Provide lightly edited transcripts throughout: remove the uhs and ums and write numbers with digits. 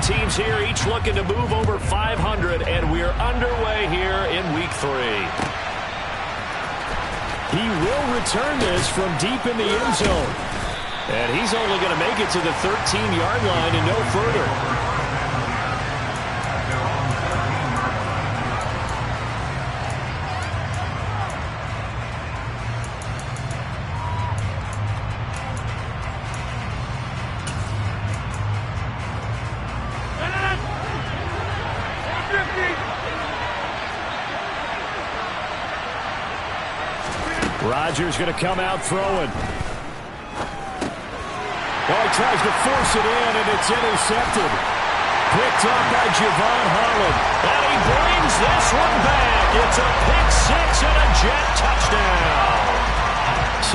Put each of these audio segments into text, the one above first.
teams here, each looking to move over 500, and we're underway here in Week 3. He will return this from deep in the end zone. And he's only going to make it to the 13-yard line and no further. Rodgers going to come out throwing. Oh, he tries to force it in, and it's intercepted. Picked up by Javon Holland. And he brings this one back. It's a pick six and a Jet touchdown.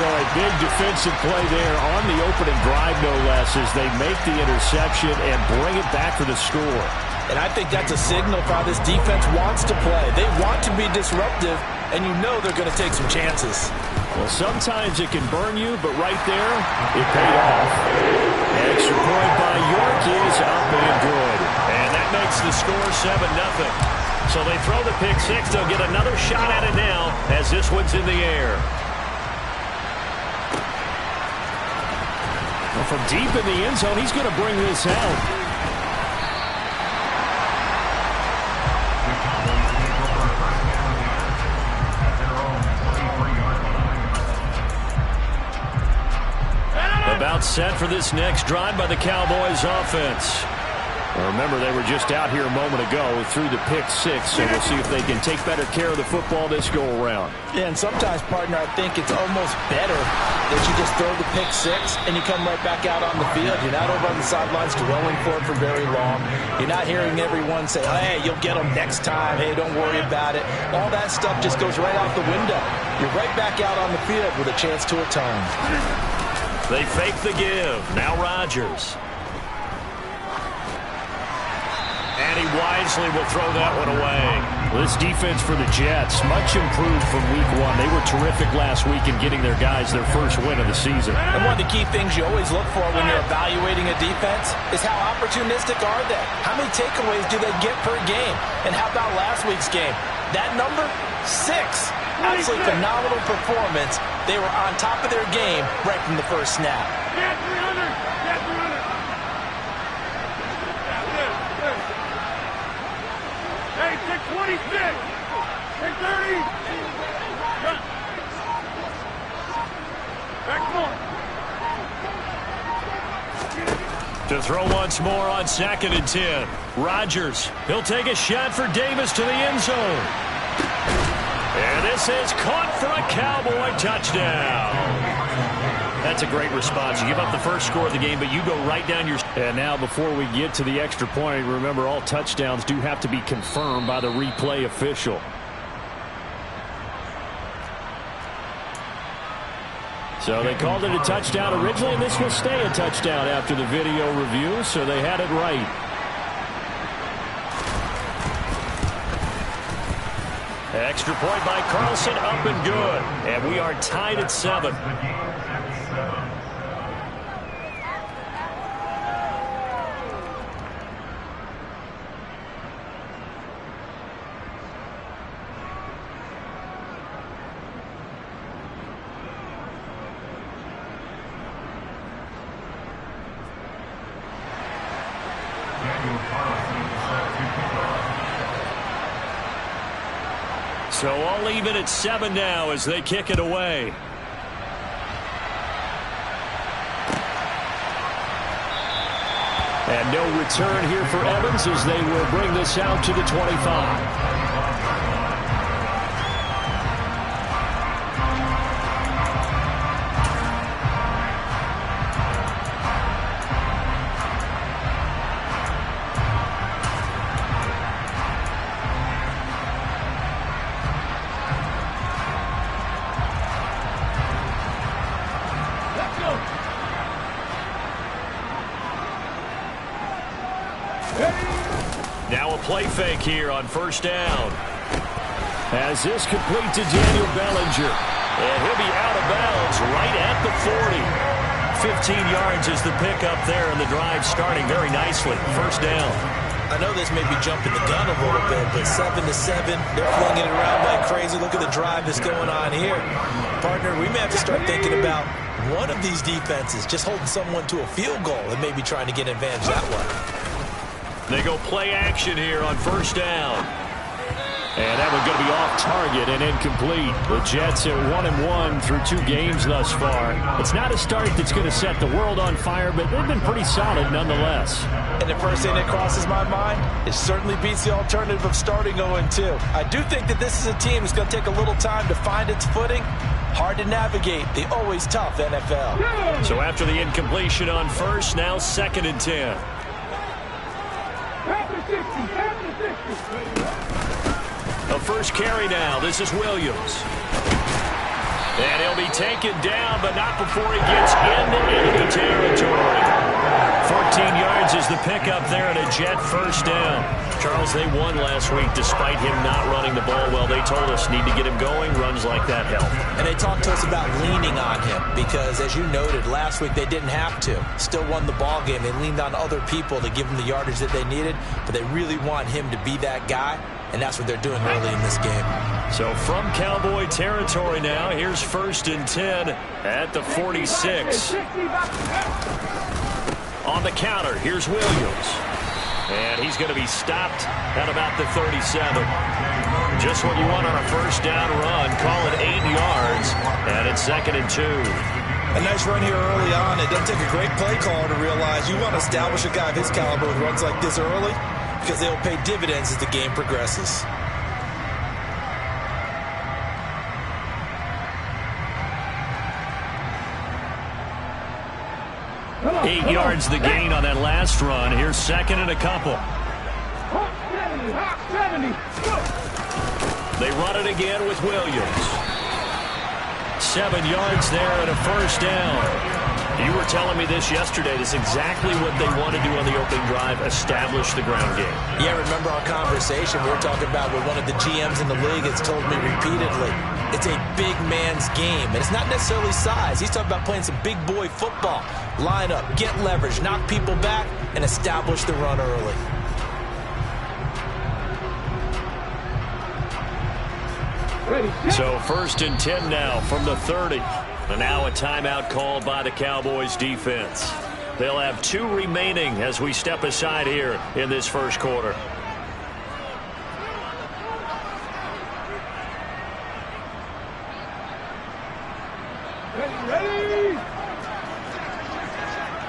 So a big defensive play there on the opening drive, no less, as they make the interception and bring it back for the score. And I think that's a signal for how this defense wants to play. They want to be disruptive, and you know they're going to take some chances. Well, sometimes it can burn you, but right there, it paid off. Extra point by York is up and good. And that makes the score 7-0. So they throw the pick six. They'll get another shot at it now as this one's in the air. Well, from deep in the end zone, he's going to bring this out. About set for this next drive by the Cowboys offense. Well, remember, they were just out here a moment ago through the pick six, so we'll see if they can take better care of the football this go-around. Yeah, and sometimes, partner, I think it's almost better that you just throw the pick six and you come right back out on the field. You're not over on the sidelines dwelling for it for very long. You're not hearing everyone say, oh, hey, you'll get them next time. Hey, don't worry about it. All that stuff just goes right out the window. You're right back out on the field with a chance to atone. They fake the give. Now Rodgers. And he wisely will throw that one away. This defense for the Jets, much improved from week one. They were terrific last week in getting their guys their first win of the season. And one of the key things you always look for when you're evaluating a defense is how opportunistic are they? How many takeaways do they get per game? And how about last week's game? That number? 6. Absolutely phenomenal performance. They were on top of their game right from the first snap. Get 300! Get 300! Hey, take 26! Take 30! Back 4! To throw once more on 2nd and 10. Rodgers, he'll take a shot for Davis to the end zone. And this is caught for a Cowboy touchdown. That's a great response. You give up the first score of the game, but you go right down your... And now before we get to the extra point, remember all touchdowns do have to be confirmed by the replay official. So they called it a touchdown originally, and this will stay a touchdown after the video review, so they had it right. Extra point by Carlson, up and good. And we are tied at 7. So all even at 7 now as they kick it away. And no return here for Evans as they will bring this out to the 25. Now a play fake here on first down. As this complete to Daniel Bellinger. And he'll be out of bounds right at the 40. 15 yards is the pickup there, and the drive starting very nicely. First down. I know this may be jumping the gun a little bit, but 7-7, they're flinging it around like crazy. Look at the drive that's going on here. Partner, we may have to start thinking about one of these defenses just holding someone to a field goal and maybe trying to get an advantage that way. They go play action here on first down. And that one's going to be off target and incomplete. The Jets are 1-1 through 2 games thus far. It's not a start that's going to set the world on fire, but they've been pretty solid nonetheless. And the first thing that crosses my mind, it certainly beats the alternative of starting 0-2. I do think that this is a team that's going to take a little time to find its footing. Hard to navigate the always tough NFL. So after the incompletion on first, now 2nd and 10. A first carry now. This is Williams. And he'll be taken down, but not before he gets into enemy territory. 14 yards is the pickup there and a Jet first down. Charles, they won last week despite him not running the ball well. They told us need to get him going. Runs like that help. And they talked to us about leaning on him because, as you noted, last week they didn't have to. Still won the ball game. They leaned on other people to give them the yardage that they needed, but they really want him to be that guy, and that's what they're doing early in this game. So from Cowboy territory now, here's 1st and 10 at the 46. On the counter, here's Williams. And he's going to be stopped at about the 37. Just what you want on a first down run. Call it 8 yards, and it's 2nd and 2. A nice run here early on. It doesn't take a great play caller to realize you want to establish a guy of his caliber who runs like this early because they'll pay dividends as the game progresses. Eight yards the gain on that last run. Here's 2nd and a couple. They run it again with Williams. 7 yards there and a first down. You were telling me this yesterday. This is exactly what they want to do on the opening drive, establish the ground game. Yeah, remember our conversation. We were talking about what one of the GMs in the league has told me repeatedly. It's a big man's game, and it's not necessarily size. He's talking about playing some big boy football. Line up, get leverage, knock people back, and establish the run early. So 1st and 10 now from the 30. And now a timeout called by the Cowboys defense. They'll have 2 remaining as we step aside here in this first quarter. Ready?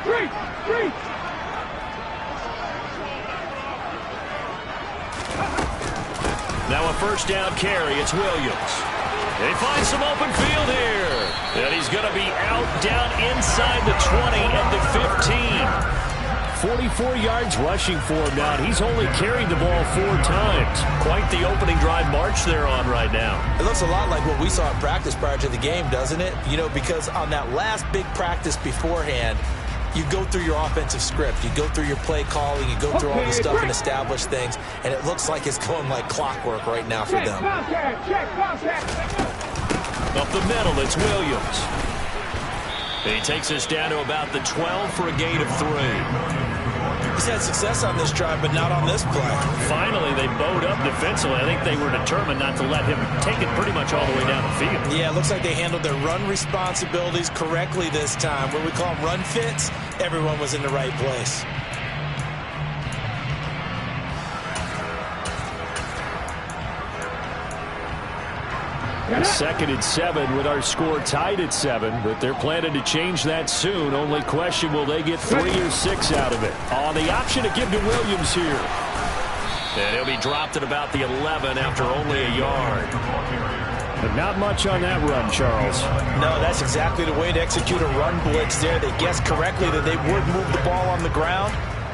Three. Now a first down carry. It's Williams. They find some open field here. And he's going to be out down inside the 20 at the 15. 44 yards rushing for him now. He's only carried the ball 4 times. Quite the opening drive march they're on right now. It looks a lot like what we saw in practice prior to the game, doesn't it? You know, because on that last big practice beforehand, you go through your offensive script. You go through your play calling. You go through all the stuff and establish things. And it looks like it's going like clockwork right now for them. Up the middle, it's Williams. He takes us down to about the 12 for a gain of 3. He's had success on this drive, but not on this play. Finally, they bowed up defensively. I think they were determined not to let him take it pretty much all the way down the field. Yeah, it looks like they handled their run responsibilities correctly this time. What we call them run fits, everyone was in the right place. It's 2nd and 7 with our score tied at 7, but they're planning to change that soon. Only question, will they get 3 or 6 out of it? On the option to give to Williams here. And he'll be dropped at about the 11 after only a yard. But not much on that run, Charles. No, that's exactly the way to execute a run blitz there. They guessed correctly that they would move the ball on the ground,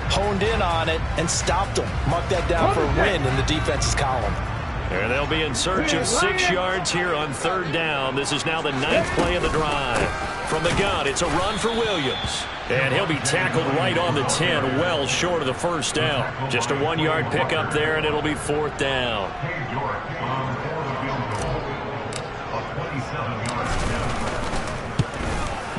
honed in on it, and stopped them. Mark that down for a win in the defense's column. And they'll be in search of 6 yards here on 3rd down. This is now the 9th play of the drive. From the gun, it's a run for Williams. And he'll be tackled right on the 10, well short of the first down. Just a 1-yard pickup there, and it'll be 4th down.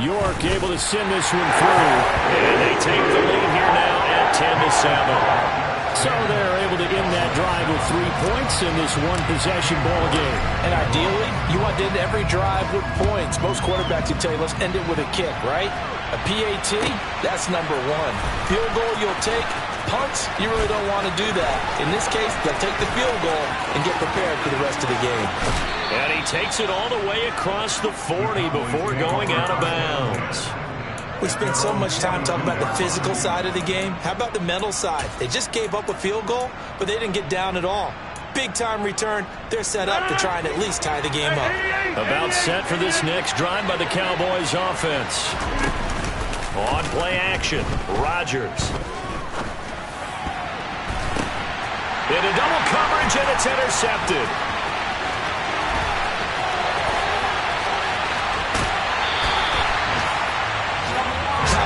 York able to send this one through. And they take the lead here now at 10-7. So they're able to end that drive with 3 points in this one-possession ball game. And ideally, you want to end every drive with points. Most quarterbacks would tell you, let's end it with a kick, right? A PAT, that's number one. Field goal you'll take. Punts, you really don't want to do that. In this case, they'll take the field goal and get prepared for the rest of the game. And he takes it all the way across the 40 before going out of bounds. We spent so much time talking about the physical side of the game. How about the mental side? They just gave up a field goal, but they didn't get down at all. Big-time return. They're set up to try and at least tie the game up. About set for this next drive by the Cowboys offense. On play action, Rodgers. Into double coverage, and it's intercepted.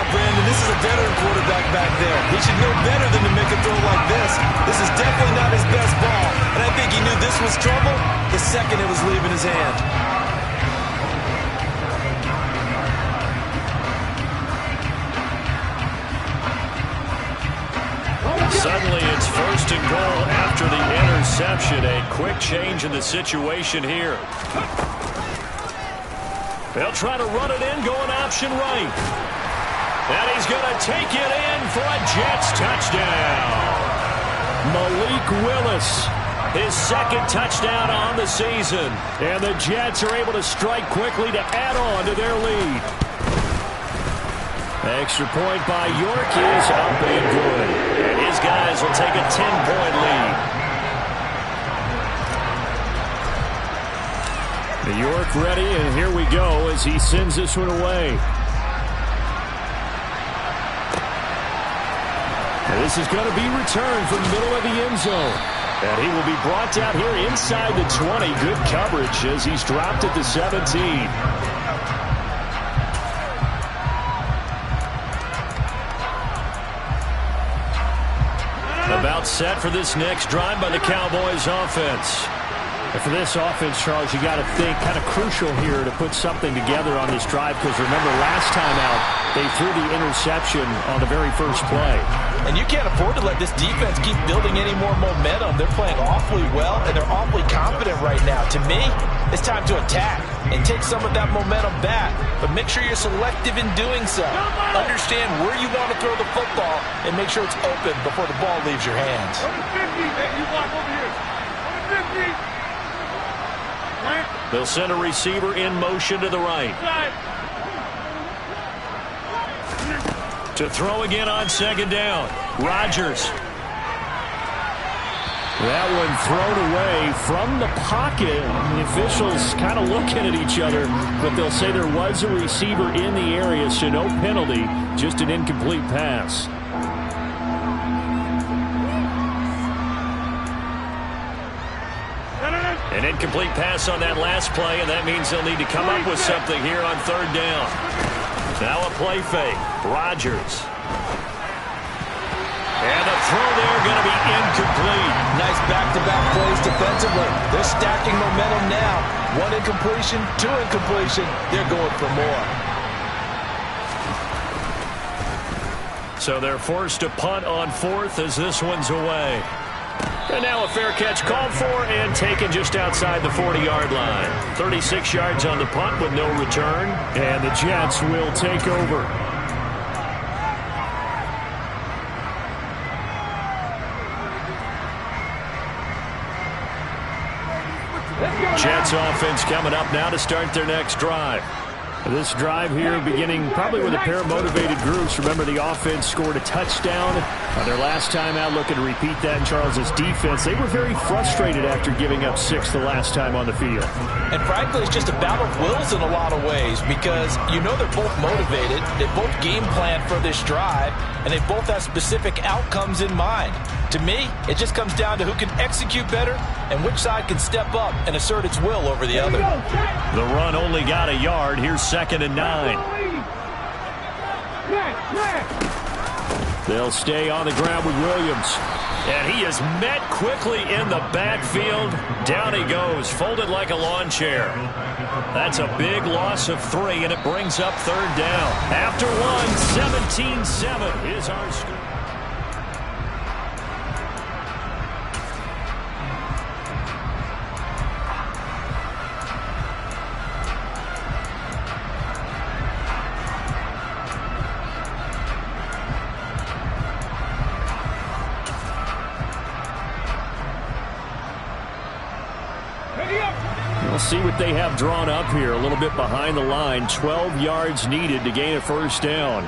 Brandon, this is a veteran quarterback back there. He should know better than to make a throw like this. This is definitely not his best ball, and I think he knew this was trouble the second it was leaving his hand. Suddenly it's first and goal after the interception. A quick change in the situation here. They'll try to run it in, going option right. And he's going to take it in for a Jets touchdown. Malik Willis, his second touchdown on the season. And the Jets are able to strike quickly to add on to their lead. Extra point by York is up and good. And his guys will take a 10-point lead. York ready, and here we go as he sends this one away. And this is going to be returned from the middle of the end zone. And he will be brought down here inside the 20. Good coverage as he's dropped at the 17. About set for this next drive by the Cowboys offense. And for this offense, Charles, you got to think kind of crucial here to put something together on this drive, because remember last time out they threw the interception on the very first play. And you can't afford to let this defense keep building any more momentum. They're playing awfully well, and they're awfully confident right now. To me, it's time to attack and take some of that momentum back. But make sure you're selective in doing so. Understand where you want to throw the football and make sure it's open before the ball leaves your hands. You block over here. 50. They'll send a receiver in motion to the right. To throw again on second down. Rodgers. That one thrown away from the pocket. The officials kind of looking at each other, but they'll say there was a receiver in the area, so no penalty, just an incomplete pass. An incomplete pass on that last play, and that means they'll need to come up with something here on third down. Now a play fake. Rodgers. And the throw there going to be incomplete. Nice back-to-back plays defensively. They're stacking momentum now. One incompletion, two incompletion. They're going for more. So they're forced to punt on fourth as this one's away. And now a fair catch called for and taken just outside the 40-yard line. 36 yards on the punt with no return. And the Jets will take over. Jets offense coming up now to start their next drive. This drive here beginning probably with a pair of motivated groups. Remember, the offense scored a touchdown on their last time out, looking to repeat that in Charles's defense. They were very frustrated after giving up 6 the last time on the field. And frankly, it's just a battle of wills in a lot of ways, because you know they're both motivated, they both game plan for this drive, and they both have specific outcomes in mind. To me, it just comes down to who can execute better and which side can step up and assert its will over the other. The run only got a yard. Here's 2nd and 9. They'll stay on the ground with Williams. And he is met quickly in the backfield. Down he goes, folded like a lawn chair. That's a big loss of 3, and it brings up 3rd down. After 1, 17-7 is our score. We'll see what they have drawn up here. A little bit behind the line. 12 yards needed to gain a 1st down.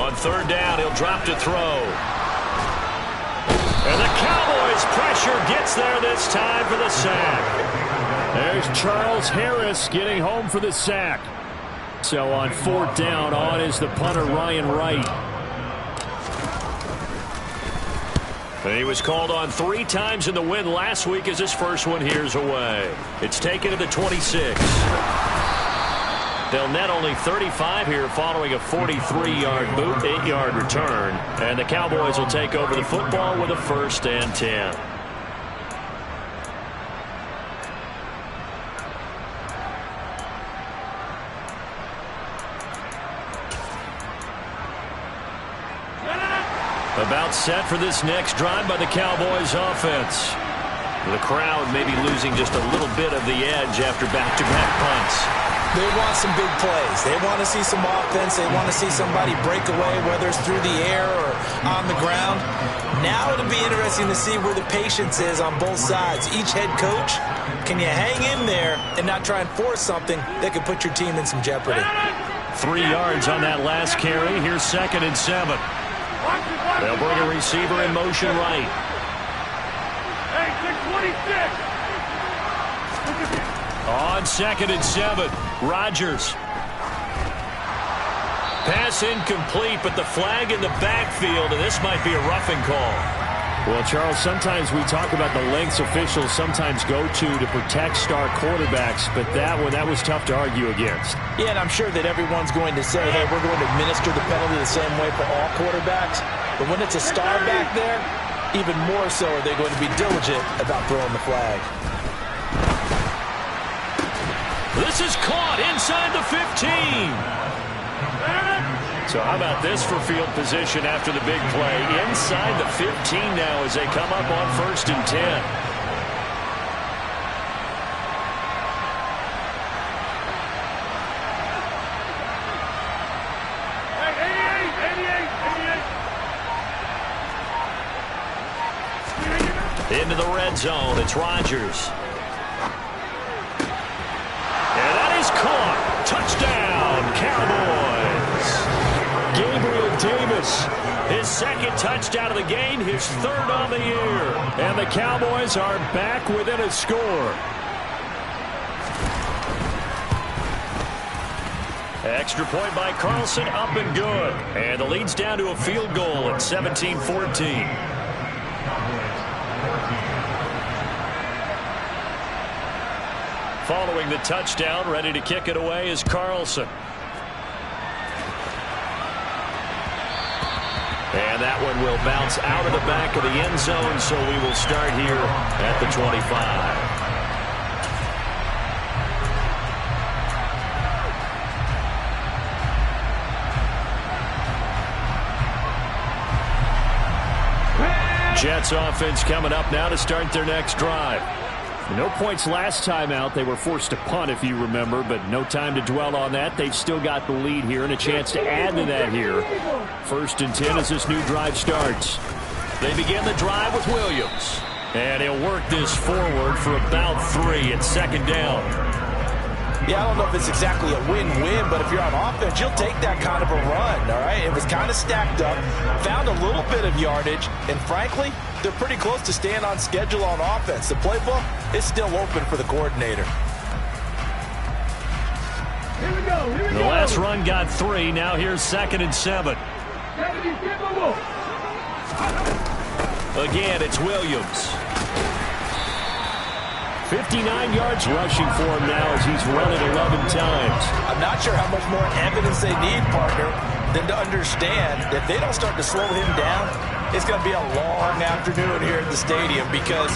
On 3rd down, he'll drop to throw. And the Cowboys' pressure gets there this time for the sack. There's Charles Harris getting home for the sack. So on 4th down, on is the punter Ryan Wright. And he was called on 3 times in the win last week as his first one here's away. It's taken to the 26. They'll net only 35 here following a 43-yard boot, 8-yard return. And the Cowboys will take over the football with a 1st and 10. About set for this next drive by the Cowboys offense. The crowd maybe losing just a little bit of the edge after back-to-back punts. They want some big plays. They want to see some offense. They want to see somebody break away, whether it's through the air or on the ground. Now it'll be interesting to see where the patience is on both sides. Each head coach, can you hang in there and not try and force something that could put your team in some jeopardy? 3 yards on that last carry. Here's 2nd and 7. They'll bring a receiver in motion right. Hey, 626. On 2nd and 7, Rodgers. Pass incomplete, but the flag in the backfield, and this might be a roughing call. Well, Charles, sometimes we talk about the lengths officials sometimes go to protect star quarterbacks, but that was tough to argue against. Yeah, and I'm sure that everyone's going to say, hey, we're going to administer the penalty the same way for all quarterbacks. But when it's a star back there, even more so are they going to be diligent about throwing the flag. This is caught inside the 15. So how about this for field position after the big play? Inside the 15 now as they come up on 1st and 10. Into the red zone, it's Rodgers. And that is caught. Touchdown, Cowboys. Gabriel Davis, his 2nd touchdown of the game, his 3rd on the year. And the Cowboys are back within a score. Extra point by Carlson, up and good. And the lead's down to a field goal at 17-14. Following the touchdown, ready to kick it away is Carlson. And that one will bounce out of the back of the end zone, so we will start here at the 25. Jets offense coming up now to start their next drive. No points last time out. They were forced to punt, if you remember, but no time to dwell on that. They've still got the lead here and a chance to add to that here. 1st and 10 as this new drive starts. They begin the drive with Williams. And he'll work this forward for about 3 at 2nd down. Yeah, I don't know if it's exactly a win-win, but if you're on offense, you'll take that kind of a run, all right? It was kind of stacked up, found a little bit of yardage, and frankly, they're pretty close to staying on schedule on offense. The playbook is still open for the coordinator. Here we go. The last run got 3. Now here's 2nd and 7. Again, it's Williams. 59 yards rushing for him now as he's run it 11 times. I'm not sure how much more evidence they need, partner, than to understand that if they don't start to slow him down, it's going to be a long afternoon here at the stadium because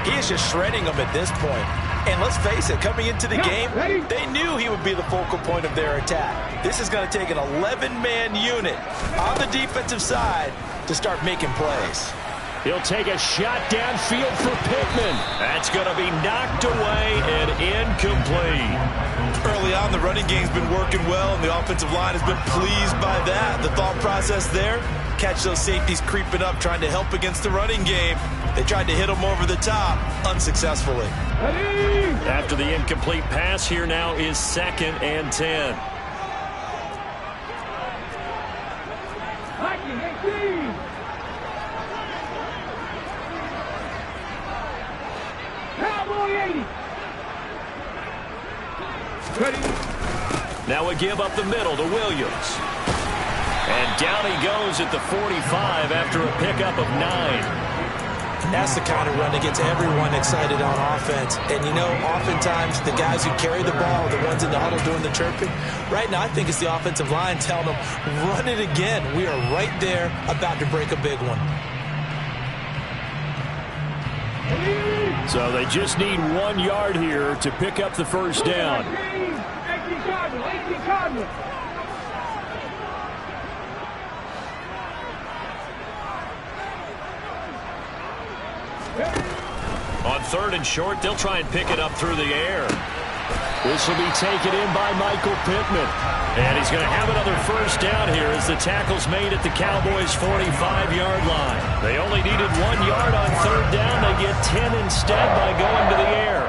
he is just shredding them at this point. And let's face it, coming into the game, they knew he would be the focal point of their attack. This is going to take an 11-man unit on the defensive side to start making plays. He'll take a shot downfield for Pittman. That's going to be knocked away and incomplete. Early on, the running game's been working well, and the offensive line has been pleased by that. The thought process there, catch those safeties creeping up, trying to help against the running game. They tried to hit them over the top, unsuccessfully. After the incomplete pass, here now is 2nd and 10. Now we give up the middle to Williams. And down he goes at the 45 after a pickup of 9. That's the kind of run that gets everyone excited on offense. And, you know, oftentimes the guys who carry the ball are the ones in the huddle doing the chirping. Right now, I think it's the offensive line telling them, run it again. We are right there about to break a big one. So they just need 1 yard here to pick up the first down. On 3rd and short, they'll try and pick it up through the air. This will be taken in by Michael Pittman. And he's going to have another first down here as the tackle's made at the Cowboys' 45-yard line. They only needed 1 yard on 3rd down. They get 10 instead by going to the air.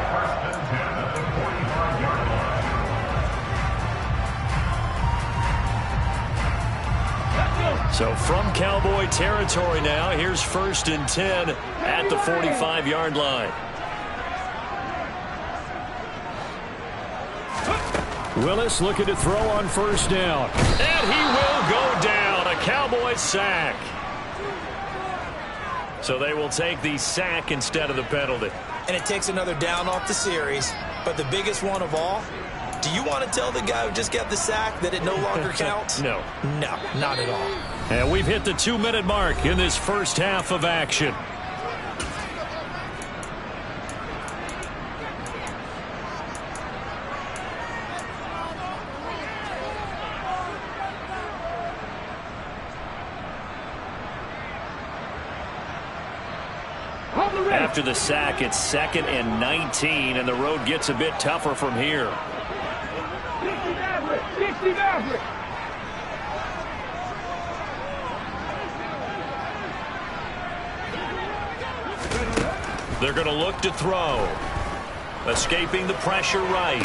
So from Cowboy territory now, here's 1st and 10 at the 45-yard line. Willis looking to throw on 1st down. And he will go down. A Cowboy sack. So they will take the sack instead of the penalty. And it takes another down off the series. But the biggest one of all, do you want to tell the guy who just got the sack that it no longer counts? No. No, not at all. And we've hit the 2-minute mark in this first half of action. After the sack, it's 2nd and 19, and the road gets a bit tougher from here. They're going to look to throw. Escaping the pressure right.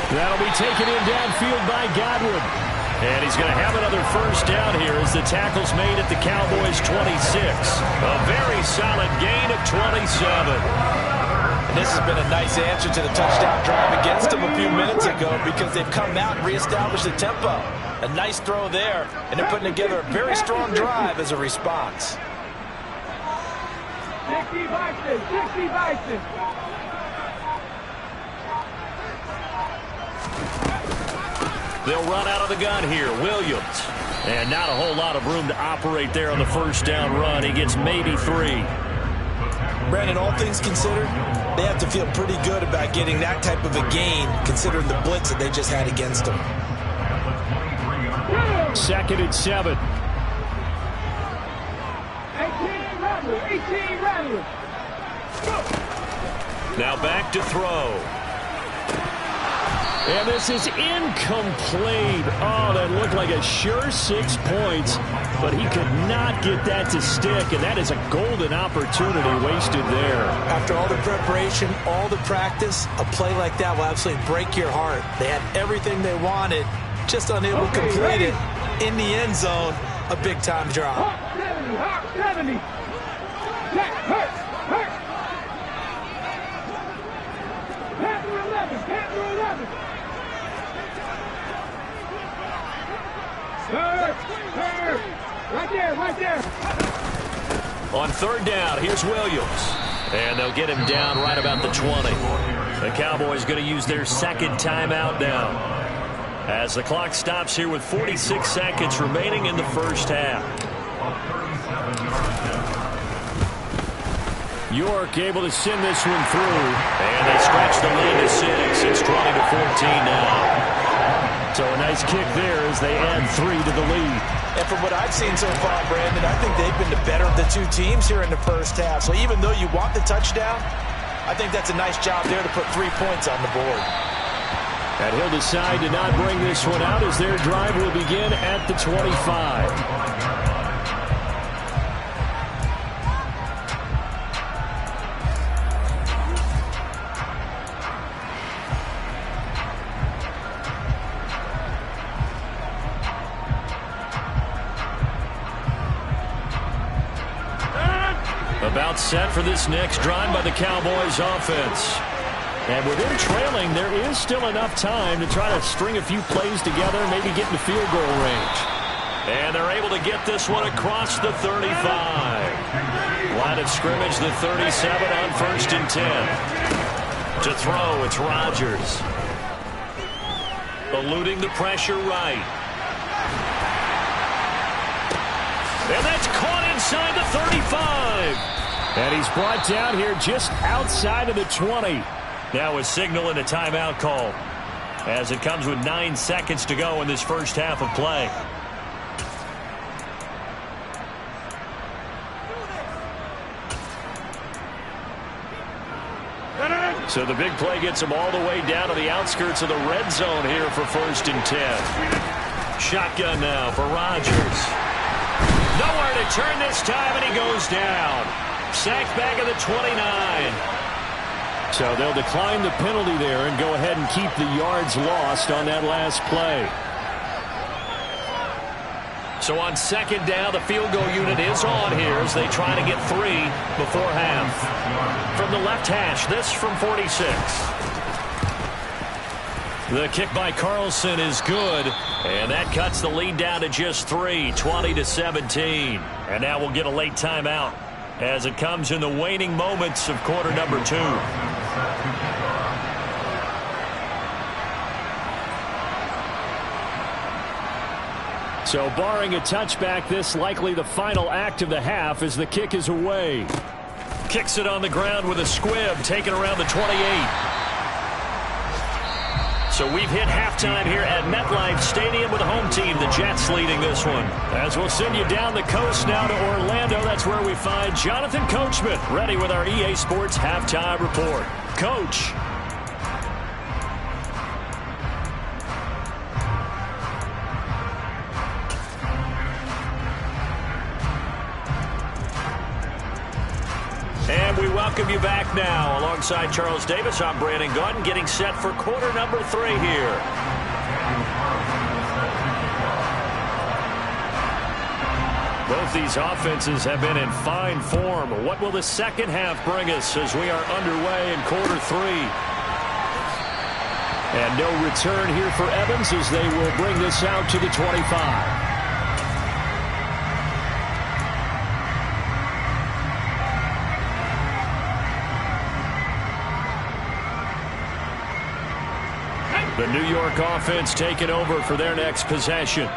That'll be taken in downfield by Godwin. And he's going to have another first down here as the tackle's made at the Cowboys' 26. A very solid gain of 27. And this has been a nice answer to the touchdown drive against them a few minutes ago because they've come out and reestablished the tempo. A nice throw there, and they're putting together a very strong drive as a response. 60 Bison. They'll run out of the gun here. Williams. And not a whole lot of room to operate there on the first down run. He gets maybe 3. Brandon, all things considered, they have to feel pretty good about getting that type of a gain considering the blitz that they just had against them. 2nd and 7. 18 Rattler. Now back to throw. And this is incomplete. Oh, that looked like a sure 6 points, but he could not get that to stick, and that is a golden opportunity wasted there. After all the preparation, all the practice, a play like that will absolutely break your heart. They had everything they wanted, just unable to complete it. In the end zone, a big-time drop. Hawk 70. Hurt. Panther 11. Right there. On 3rd down, here's Williams. And they'll get him down right about the 20. The Cowboys going to use their second timeout now, as the clock stops here with 46 seconds remaining in the first half. York able to send this one through. And they stretch the lead to 6. It's 20-14 now. So a nice kick there as they add 3 to the lead. And from what I've seen so far, Brandon, I think they've been the better of the two teams here in the first half. So even though you want the touchdown, I think that's a nice job there to put 3 points on the board. And he'll decide to not bring this one out as their drive will begin at the 25. About set for this next drive by the Cowboys offense. And with them trailing, there is still enough time to try to string a few plays together, maybe get in the field goal range. And they're able to get this one across the 35. Line of scrimmage, the 37 on 1st and 10. To throw, it's Rodgers. Eluding the pressure right. And that's caught inside the 35. And he's brought down here just outside of the 20. Now a signal and a timeout call, as it comes with 9 seconds to go in this first half of play. So the big play gets them all the way down to the outskirts of the red zone here for 1st and 10. Shotgun now for Rodgers. Nowhere to turn this time, and he goes down. Sacked back at the 29. So they'll decline the penalty there and go ahead and keep the yards lost on that last play. So on 2nd down, the field goal unit is on here as they try to get 3 before half. From the left hash, this from 46. The kick by Carlson is good, and that cuts the lead down to just 3, 20-17. And now we'll get a late timeout as it comes in the waning moments of quarter number 2. So barring a touchback, this likely the final act of the half as the kick is away. Kicks it on the ground with a squib, taken around the 28. So we've hit halftime here at MetLife Stadium with the home team, the Jets, leading this one. As we'll send you down the coast now to Orlando, that's where we find Jonathan Coachman, ready with our EA Sports halftime report. Coach. And we welcome you back now. Alongside Charles Davis, I'm Brandon Gaudin, getting set for quarter number 3 here. Both these offenses have been in fine form. What will the second half bring us as we are underway in quarter 3? And no return here for Evans as they will bring this out to the 25. The New York offense taking over for their next possession.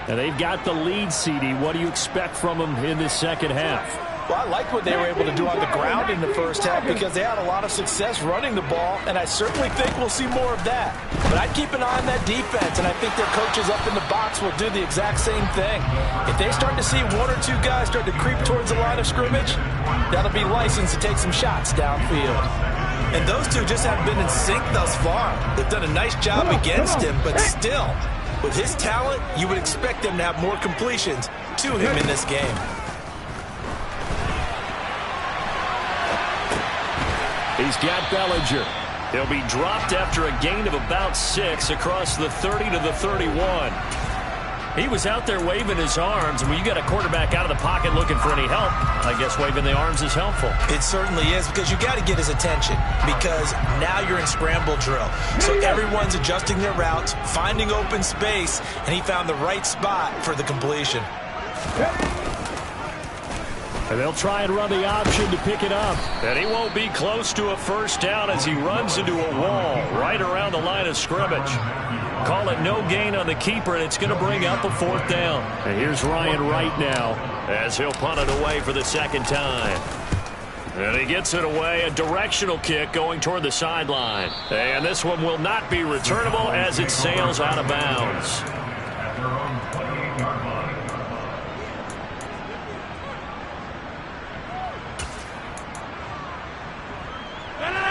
And they've got the lead, CD. What do you expect from them in this second half? Well, I liked what they were able to do on the ground in the first half because they had a lot of success running the ball, and I certainly think we'll see more of that. But I'd keep an eye on that defense, and I think their coaches up in the box will do the exact same thing. If they start to see 1 or 2 guys start to creep towards the line of scrimmage, that'll be licensed to take some shots downfield. And those two just haven't been in sync thus far. They've done a nice job against him, but still, with his talent, you would expect them to have more completions to him in this game. He's got Bellinger. He'll be dropped after a gain of about 6 across the 30 to the 31. He was out there waving his arms, and when you got a quarterback out of the pocket looking for any help, I guess waving the arms is helpful. It certainly is, because you got to get his attention, because now you're in scramble drill. So everyone's adjusting their routes, finding open space, and he found the right spot for the completion. And they'll try and run the option to pick it up. And he won't be close to a first down as he runs into a wall right around the line of scrimmage. Call it no gain on the keeper, and it's going to bring up a fourth down. And here's Ryan right now as he'll punt it away for the second time. And he gets it away, a directional kick going toward the sideline. And this one will not be returnable as it sails out of bounds.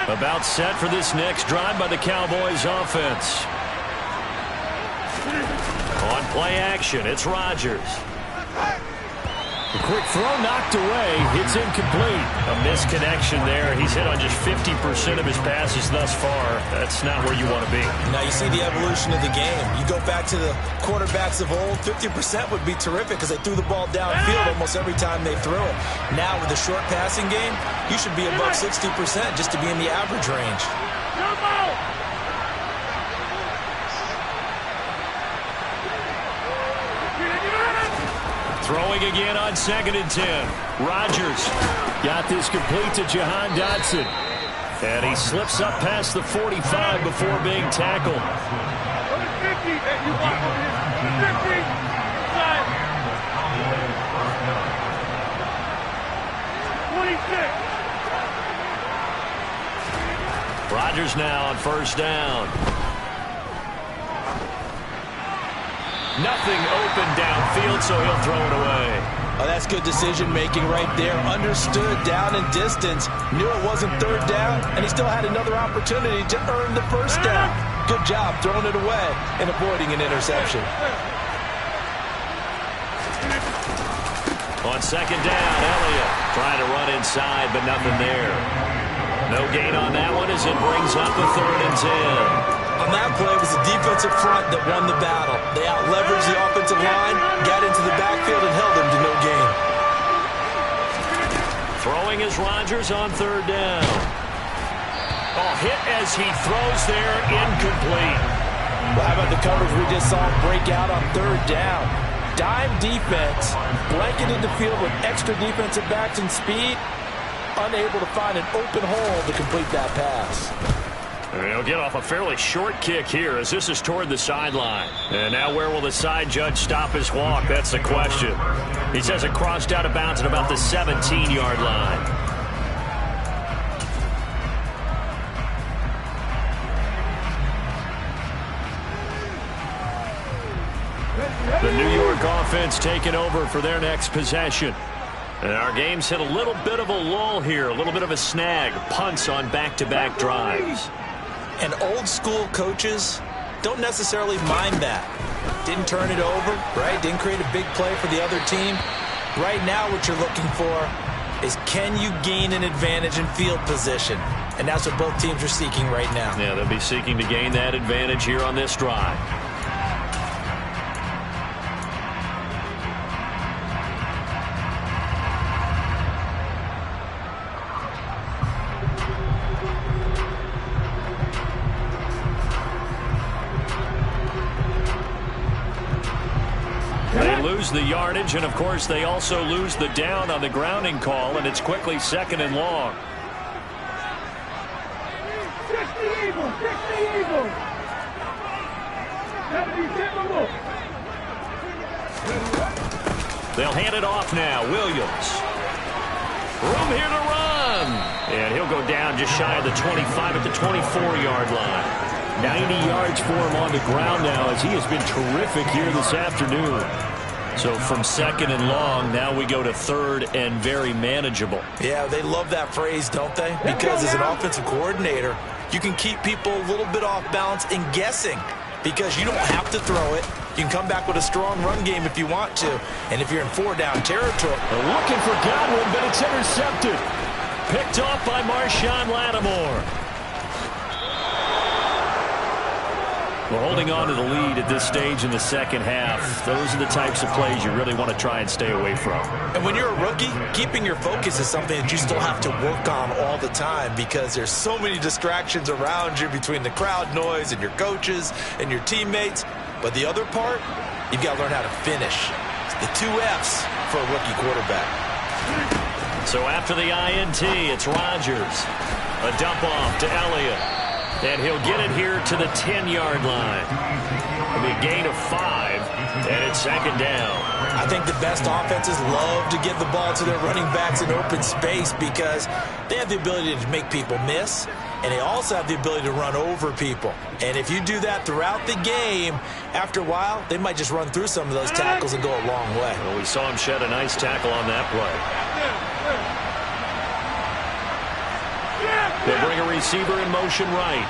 About set for this next drive by the Cowboys offense. On play action, it's Rodgers. A quick throw knocked away. It's incomplete. A misconnection there. He's hit on just 50% of his passes thus far. That's not where you want to be. Now you see the evolution of the game. You go back to the quarterbacks of old, 50% would be terrific because they threw the ball downfield almost every time they threw it. Now with the short passing game, you should be above 60% just to be in the average range. Throwing again on 2nd and 10. Rodgers got this complete to Jahan Dotson. And he slips up past the 45 before being tackled. 50. Hey, you walk over here. 50. 26. Rodgers now on first down. Nothing open downfield, so he'll throw it away. Oh, that's good decision-making right there. Understood down and distance. Knew it wasn't third down, and he still had another opportunity to earn the first down. Good job throwing it away and avoiding an interception. On second down, Elliott trying to run inside, but nothing there. No gain on that one as it brings up a 3rd and 10. On that play, it was the defensive front that won the battle. They out-leveraged the offensive line, got into the backfield, and held them to no gain. Throwing is Rodgers on 3rd down. Oh, hit as he throws there, incomplete. Well, how about the coverage we just saw break out on 3rd down? Dime defense, blanketed the field with extra defensive backs and speed, unable to find an open hole to complete that pass. And he'll get off a fairly short kick here as this is toward the sideline. And now where will the side judge stop his walk? That's the question. He says it crossed out of bounds at about the 17-yard line. The New York offense taking over for their next possession. And our game's hit a little bit of a lull here, a little bit of a snag. Punts on back-to-back drives. And old-school coaches don't necessarily mind that. Didn't turn it over, right? Didn't create a big play for the other team. Right now what you're looking for is can you gain an advantage in field position? And that's what both teams are seeking right now. Yeah, they'll be seeking to gain that advantage here on this drive. The yardage, and of course they also lose the down on the grounding call, and it's quickly 2nd and long. 60 Eagles, 60 Eagles. 70 They'll hand it off now. Williams. Room here to run. And he'll go down just shy of the 25 at the 24-yard line. 90 yards for him on the ground now as he has been terrific here this afternoon. So from 2nd and long, now we go to 3rd and very manageable. Yeah, they love that phrase, don't they? Because as an offensive coordinator, you can keep people a little bit off balance and guessing because you don't have to throw it. You can come back with a strong run game if you want to. And if you're in 4-down territory. They're looking for Godwin, but it's intercepted. Picked off by Marshawn Lattimore. We're holding on to the lead at this stage in the second half. Those are the types of plays you really want to try and stay away from. And when you're a rookie, keeping your focus is something that you still have to work on all the time because there's so many distractions around you between the crowd noise and your coaches and your teammates. But the other part, you've got to learn how to finish. It's the 2 F's for a rookie quarterback. So after the INT, it's Rodgers. A dump off to Elliott. And he'll get it here to the 10-yard line. It'll be a gain of 5, and it's second down. I think the best offenses love to give the ball to their running backs in open space because they have the ability to make people miss, and they also have the ability to run over people. And if you do that throughout the game, after a while, they might just run through some of those tackles and go a long way. Well, we saw him shed a nice tackle on that play. They'll bring a receiver in motion right.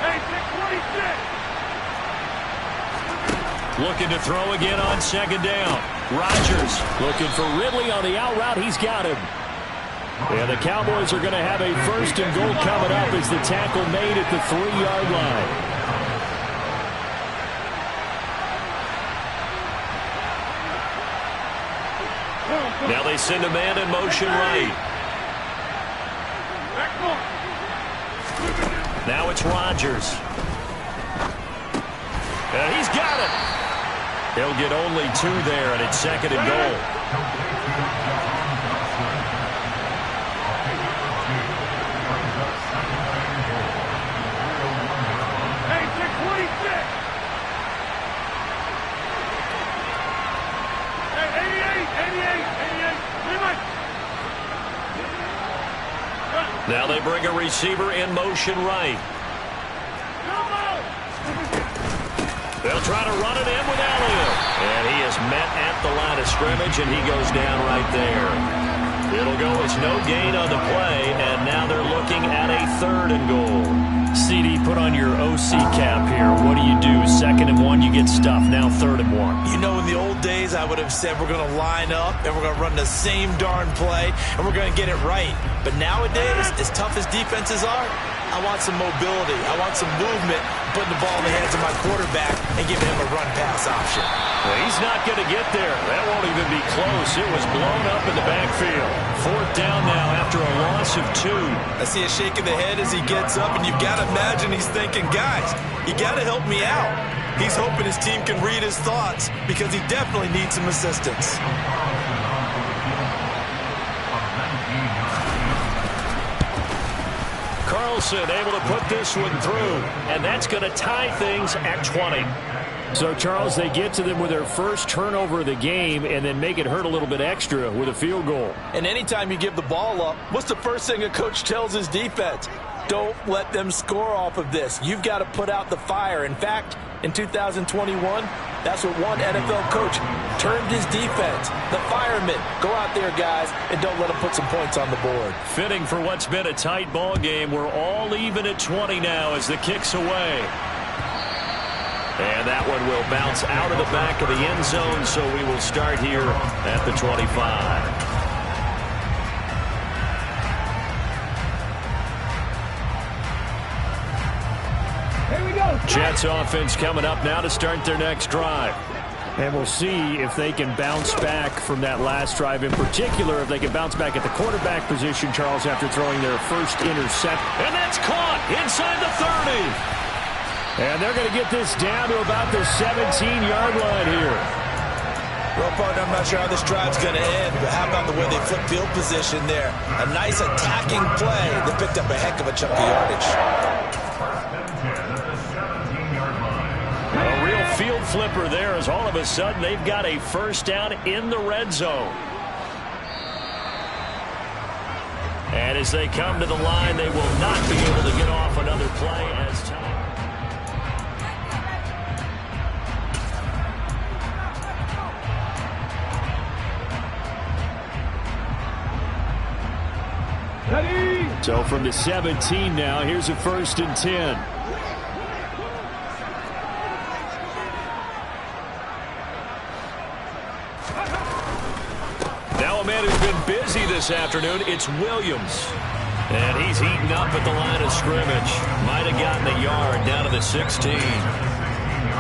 Hey, 626. Looking to throw again on second down. Rodgers looking for Ridley on the out route. He's got him. And the Cowboys are going to have a first and goal coming up as the tackle made at the 3-yard line. Now they send a man in motion right. Now it's Rodgers. And he's got it. He'll get only 2 there, and it's second and goal. Hey, 626. Hey, 88. Now they bring a receiver in motion right. They'll try to run it in with Elliott. And he is met at the line of scrimmage, and he goes down right there. It'll go as no gain on the play, and now they're looking at a 3rd and goal. CD, put on your OC cap here. What do you do? 2nd and 1, you get stuffed. Now 3rd and 1. You know, in the old days, I would have said we're going to line up, and we're going to run the same darn play, and we're going to get it right. But nowadays, as tough as defenses are, I want some mobility. I want some movement, putting the ball in the hands of my quarterback and giving him a run-pass option. Well, he's not going to get there. That won't even be close. It was blown up in the backfield. 4th down now after a loss of 2. I see a shake of the head as he gets up, and you've got to imagine he's thinking, guys, you got to help me out. He's hoping his team can read his thoughts because he definitely needs some assistance. Carlson able to put this one through, and that's going to tie things at 20. So, Charles, they get to them with their first turnover of the game and then make it hurt a little bit extra with a field goal. And anytime you give the ball up, what's the first thing a coach tells his defense? Don't let them score off of this. You've got to put out the fire. In fact, in 2021, that's what one NFL coach termed his defense. The firemen. Go out there, guys, and don't let them put some points on the board. Fitting for what's been a tight ball game. We're all even at 20 now as the kick's away. And that one will bounce out of the back of the end zone, so we will start here at the 25. Jets offense coming up now to start their next drive. And we'll see if they can bounce back from that last drive. In particular, if they can bounce back at the quarterback position, Charles, after throwing their first interception. And that's caught inside the 30. And they're going to get this down to about the 17-yard line here. Well, partner, I'm not sure how this drive's going to end, but how about the way they flip field position there? A nice attacking play that picked up a heck of a chunk of yardage. A real field flipper there as all of a sudden they've got a first down in the red zone. And as they come to the line, they will not be able to get off another play as time. So from the 17 now, here's a 1st and 10. Now a man who's been busy this afternoon, it's Williams. And he's eaten up at the line of scrimmage. Might have gotten a yard down to the 16.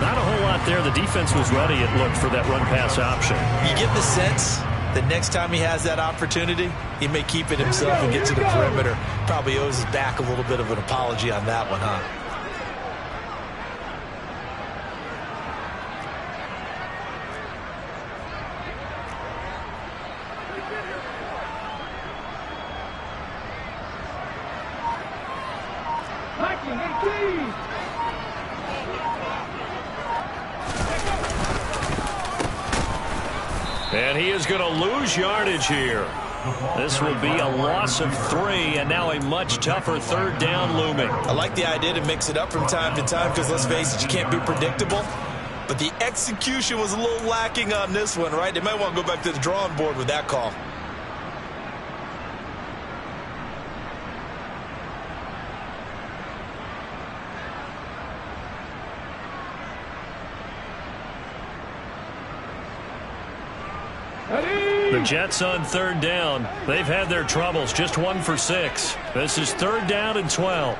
Not a whole lot there. The defense was ready, it looked, for that run-pass option. You get the sense that next time he has that opportunity, he may keep it himself and get to the perimeter. Probably owes his back a little bit of an apology on that one, huh? And he is going to lose yardage here. This will be a loss of 3, and now a much tougher third down looming. I like the idea to mix it up from time to time because, let's face it, you can't be predictable. But the execution was a little lacking on this one, right? They might want to go back to the drawing board with that call. The Jets on third down. They've had their troubles. Just 1 for 6. This is 3rd down and 12.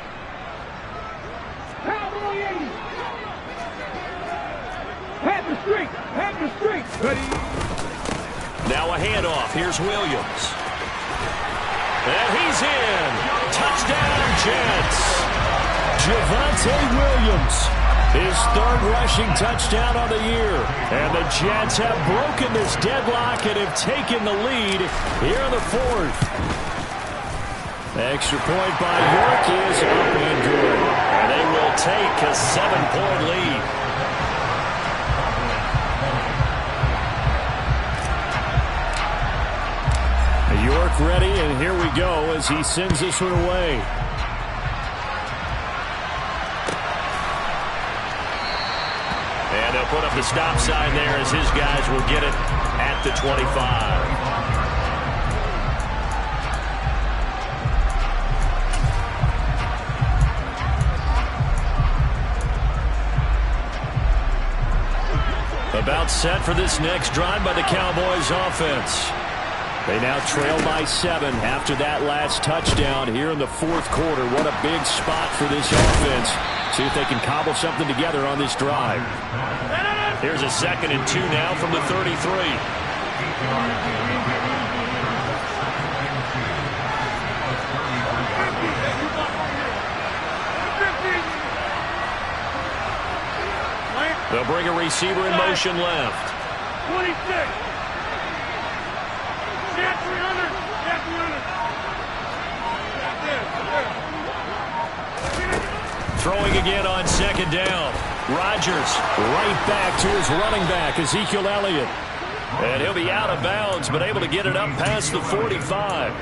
Now a handoff. Here's Williams. And he's in. Touchdown, Jets. Javonte Williams. His 3rd rushing touchdown of the year. And the Jets have broken this deadlock and have taken the lead here in the 4th. Extra point by York is up and good. And they will take a 7-point lead. York ready, and here we go as he sends this one away. And they'll put up the stop sign there as his guys will get it at the 25. About set for this next drive by the Cowboys offense. They now trail by 7 after that last touchdown here in the 4th quarter. What a big spot for this offense. See if they can cobble something together on this drive. Here's a 2nd and 2 now from the 33. They'll bring a receiver in motion left. 26. Throwing again on 2nd down. Rodgers right back to his running back, Ezekiel Elliott. And he'll be out of bounds, but able to get it up past the 45.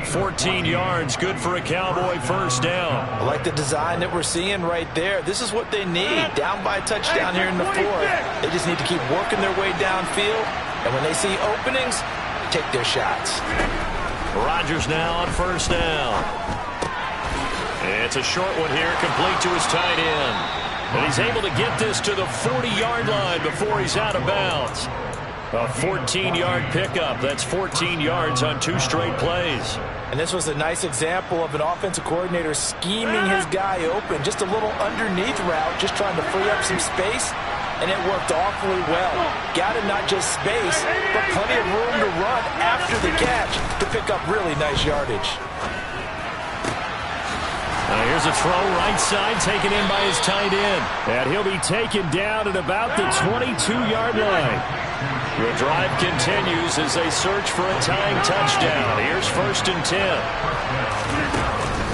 14 yards, good for a Cowboy first down. I like the design that we're seeing right there. This is what they need. Down by a touchdown here in the 4th. They just need to keep working their way downfield. And when they see openings, take their shots. Rodgers now on first down. It's a short one here, complete to his tight end. And he's able to get this to the 40-yard line before he's out of bounds. A 14-yard pickup. That's 14 yards on 2 straight plays. And this was a nice example of an offensive coordinator scheming his guy open. Just a little underneath route, just trying to free up some space. And it worked awfully well. Got him not just space, but plenty of room to run after the catch to pick up really nice yardage. Here's a throw right side taken in by his tight end. And he'll be taken down at about the 22-yard line. The drive continues as they search for a tying touchdown. Here's 1st and 10.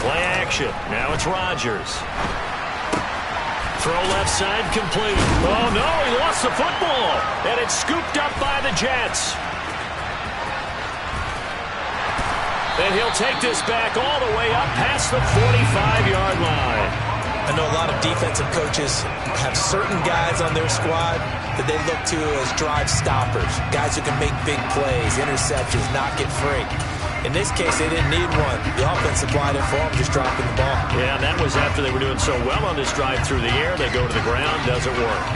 Play action. Now it's Rodgers. Throw left side complete. Oh, no, he lost the football. And it's scooped up by the Jets. And he'll take this back all the way up past the 45-yard line. I know a lot of defensive coaches have certain guys on their squad that they look to as drive stoppers, guys who can make big plays, interceptions, not get free. In this case, they didn't need one. The offense supplied it for them, just dropping the ball. Yeah, and that was after they were doing so well on this drive through the air. They go to the ground, doesn't work.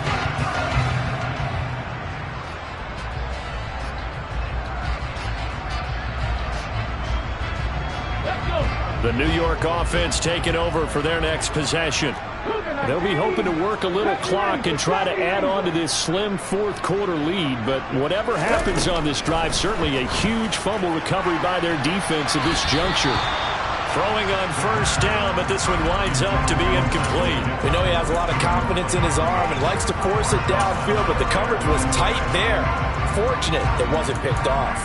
The New York offense taking over for their next possession. They'll be hoping to work a little clock and try to add on to this slim 4th quarter lead. But whatever happens on this drive, certainly a huge fumble recovery by their defense at this juncture. Throwing on first down, but this one winds up to be incomplete. We know he has a lot of confidence in his arm and likes to force it downfield, but the coverage was tight there. Fortunate it wasn't picked off.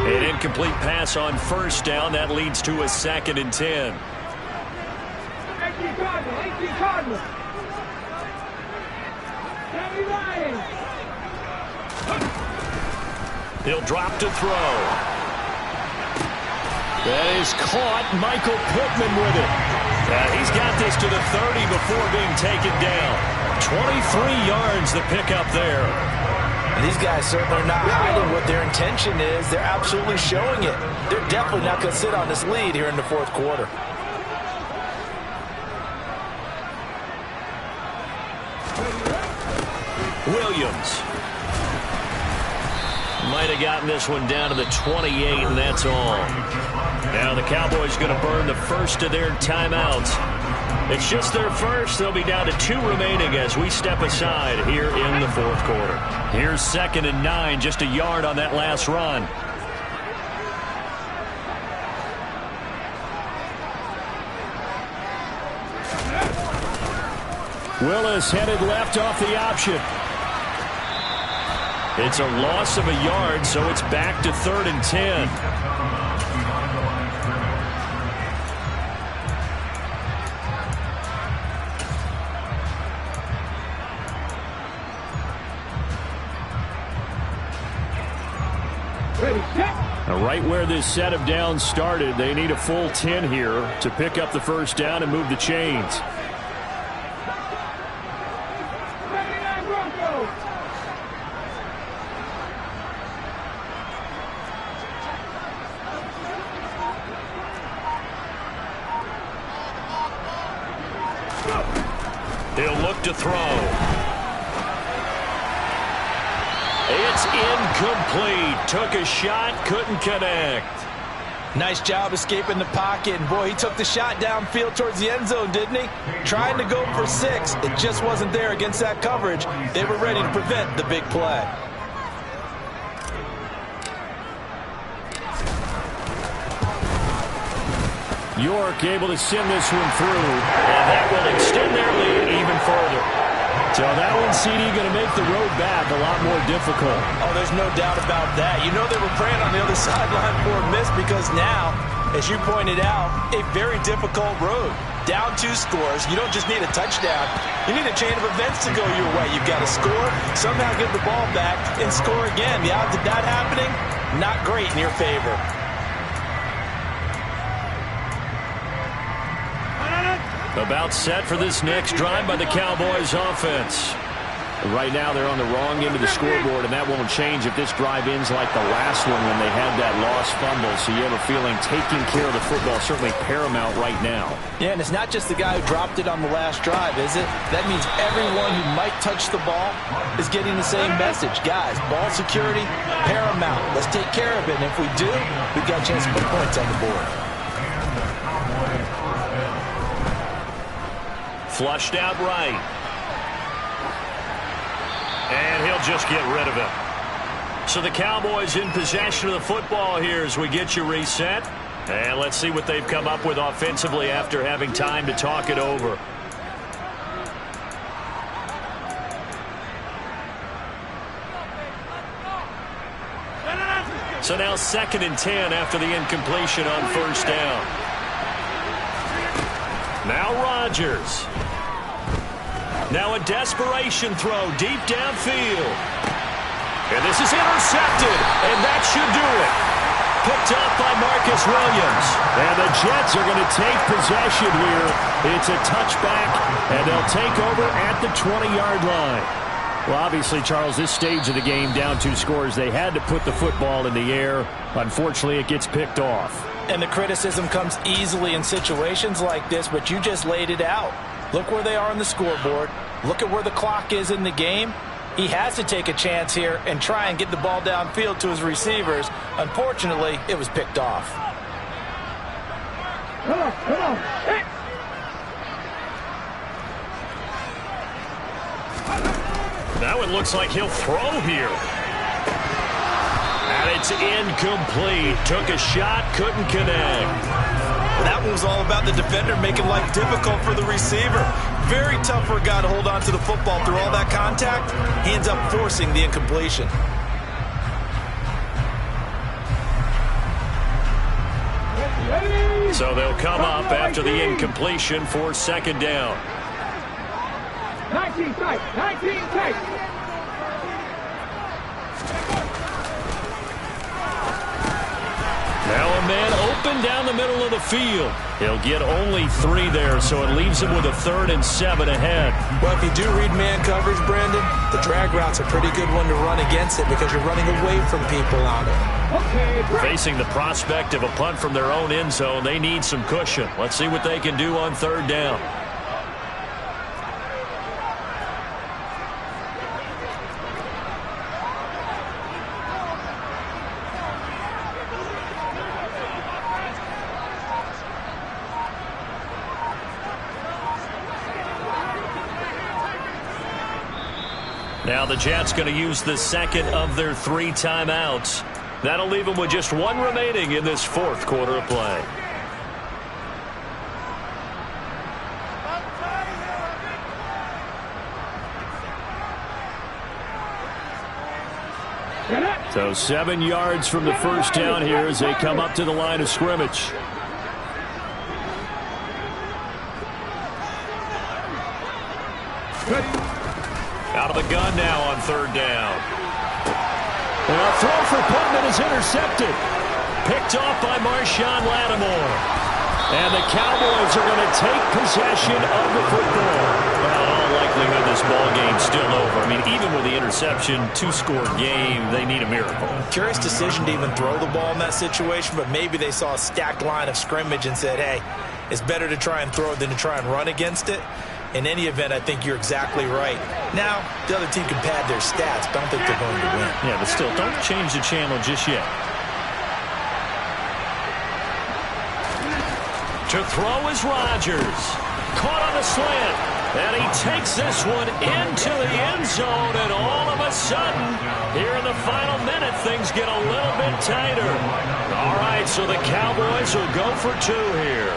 An incomplete pass on first down. That leads to a 2nd and 10. 18 Cardinal. He'll drop to throw. That is caught. Michael Pittman with it. He's got this to the 30 before being taken down. 23 yards the pickup there. And these guys certainly are not hiding what their intention is. They're absolutely showing it. They're definitely not going to sit on this lead here in the 4th quarter. Williams. Might have gotten this one down to the 28, and that's all. Now the Cowboys going to burn the first of their timeouts. It's just their first. They'll be down to 2 remaining as we step aside here in the 4th quarter. Here's 2nd and 9, just a yard on that last run. Willis headed left off the option. It's a loss of a yard, so it's back to 3rd and 10. Now, right where this set of downs started, they need a full 10 here to pick up the first down and move the chains. He'll look to throw. It's incomplete. Took a shot, couldn't connect. Nice job escaping the pocket. And boy, he took the shot downfield towards the end zone, didn't he? Trying to go for 6. It just wasn't there against that coverage. They were ready to prevent the big play. York able to send this one through. And that will extend their lead even further. So that one, CD, going to make the road back a lot more difficult. Oh, there's no doubt about that. You know they were praying on the other sideline for a miss because now, as you pointed out, a very difficult road. Down 2 scores. You don't just need a touchdown. You need a chain of events to go your way. You've got to score, somehow get the ball back, and score again. The odds of that happening, not great in your favor. About set for this next drive by the Cowboys offense. Right now they're on the wrong end of the scoreboard, and that won't change if this drive ends like the last one when they had that lost fumble. So you have a feeling taking care of the football is certainly paramount right now. Yeah, and it's not just the guy who dropped it on the last drive, is it? That means everyone who might touch the ball is getting the same message. Guys, ball security, paramount. Let's take care of it, and if we do, we've got a chance to put points on the board. Flushed out right. And he'll just get rid of it. So the Cowboys in possession of the football here as we get you reset. And let's see what they've come up with offensively after having time to talk it over. So now 2nd and 10 after the incompletion on first down. Now Rodgers. Now a desperation throw deep downfield. And this is intercepted, and that should do it. Picked up by Marcus Williams. And the Jets are going to take possession here. It's a touchback, and they'll take over at the 20-yard line. Well, obviously, Charles, this stage of the game, down 2 scores, they had to put the football in the air. Unfortunately, it gets picked off. And the criticism comes easily in situations like this, but you just laid it out. Look where they are on the scoreboard. Look at where the clock is in the game. He has to take a chance here and try and get the ball downfield to his receivers. Unfortunately, it was picked off. Come on. Hey. Now it looks like he'll throw here. And it's incomplete. Took a shot, couldn't connect. That one was all about the defender making life difficult for the receiver. Very tough for a guy to hold on to the football through all that contact. He ends up forcing the incompletion. So they'll come up after the incompletion for second down. 19 tight, 19 tight. Now a man open down the middle of the field. He'll get only 3 there, so it leaves him with a 3rd and 7 ahead. Well, if you do read man coverage, Brandon, the drag route's a pretty good one to run against it because you're running away from people on it. Facing the prospect of a punt from their own end zone, they need some cushion. Let's see what they can do on 3rd down. Now the Jets going to use the second of their 3 timeouts. That'll leave them with just 1 remaining in this 4th quarter of play. So 7 yards from the first down here as they come up to the line of scrimmage. Out of the gun now on 3rd down. And a throw for Putman is intercepted. Picked off by Marshawn Lattimore. And the Cowboys are going to take possession of the football. Well, in all likelihood, this ball game's still over. I mean, even with the interception, 2-score game, they need a miracle. Curious decision to even throw the ball in that situation, but maybe they saw a stacked line of scrimmage and said, hey, it's better to try and throw than to try and run against it. In any event, I think you're exactly right. Now, the other team can pad their stats, but I don't think they're going to win. Yeah, but still, don't change the channel just yet. To throw is Rodgers. Caught on the slant. And he takes this one into the end zone. And all of a sudden, here in the final minute, things get a little bit tighter. All right, so the Cowboys will go for 2 here.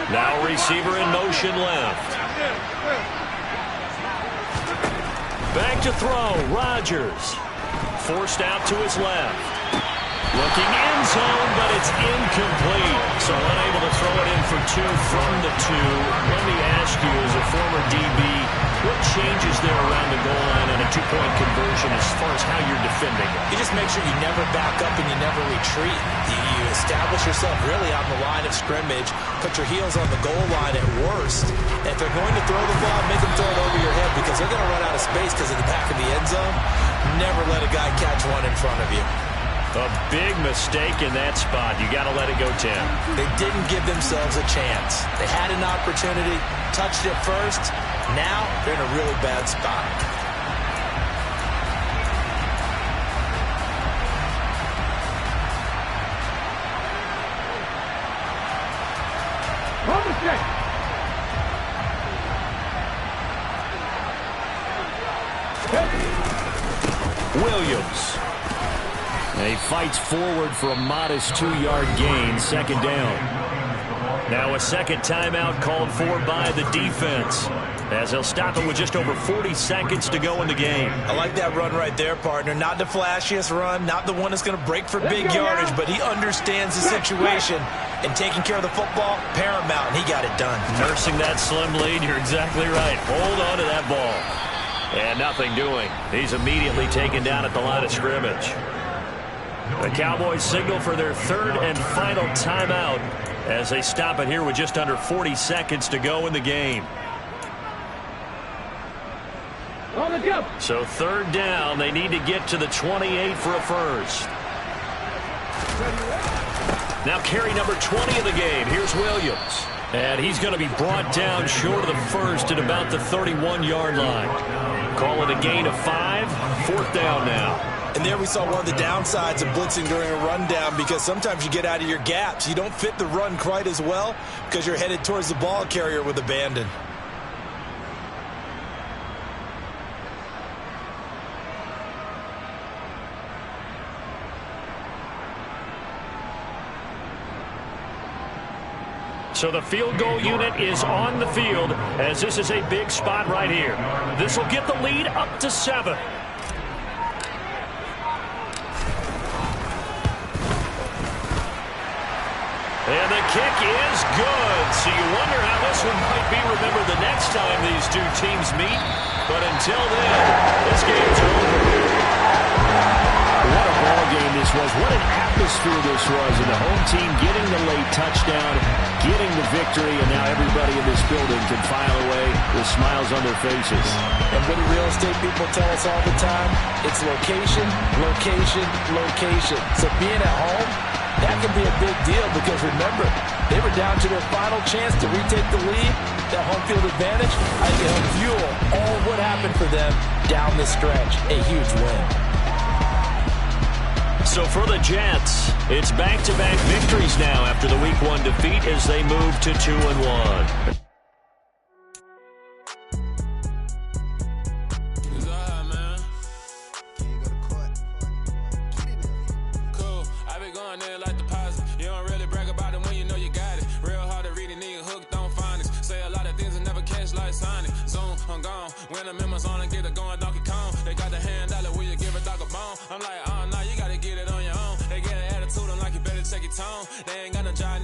Now receiver in motion left. Back to throw. Rodgers. Forced out to his left. Looking end zone, but it's incomplete. So unable to throw it in for 2 from the 2. Let me ask you, as a former DB, what changes there around the goal line on a 2-point conversion as far as how you're defending it? You just make sure you never back up and you never retreat. You establish yourself really on the line of scrimmage, put your heels on the goal line at worst. And if they're going to throw the ball, make them throw it over your head because they're going to run out of space because of the back of the end zone. Never let a guy catch one in front of you. A big mistake in that spot. You got to let it go, Tim. They didn't give themselves a chance. They had an opportunity, touched it first. Now they're in a really bad spot. Williams. And he fights forward for a modest 2-yard gain, 2nd down. Now a second timeout called for by the defense, as they'll stop it with just over 40 seconds to go in the game. I like that run right there, partner. Not the flashiest run, not the one that's going to break for big yardage, but he understands the situation, and taking care of the football, paramount, and he got it done. Nursing that slim lead, you're exactly right. Hold on to that ball. And nothing doing. He's immediately taken down at the line of scrimmage. The Cowboys signal for their 3rd and final timeout as they stop it here with just under 40 seconds to go in the game. So 3rd down, they need to get to the 28 for a first. Now carry number 20 of the game. Here's Williams. And he's going to be brought down short of the first at about the 31-yard line. Call it a gain of 5. 4th down now. And there we saw one of the downsides of blitzing during a rundown because sometimes you get out of your gaps. You don't fit the run quite as well because you're headed towards the ball carrier with abandon. So the field goal unit is on the field as this is a big spot right here. This will get the lead up to 7. And the kick is good. So you wonder how this one might be remembered the next time these two teams meet. But until then, this game's over. What a ball game this was. What an atmosphere this was. And the home team getting the late touchdown, getting the victory, and now everybody in this building can file away with smiles on their faces. And what do real estate people tell us all the time? It's location, location, location. So being at home, that can be a big deal because remember, they were down to their final chance to retake the lead. That home field advantage, I think it helped fuel all what happened for them down the stretch. A huge win. So for the Jets, it's back-to-back victories now after the Week 1 defeat as they move to 2-1. When I'm in my zone and get it going Donkey Kong, they got the hand dollar, will you give a dog a bone? I'm like, oh no, you gotta get it on your own. They get an attitude, I'm like, you better check your tone. They ain't got no job,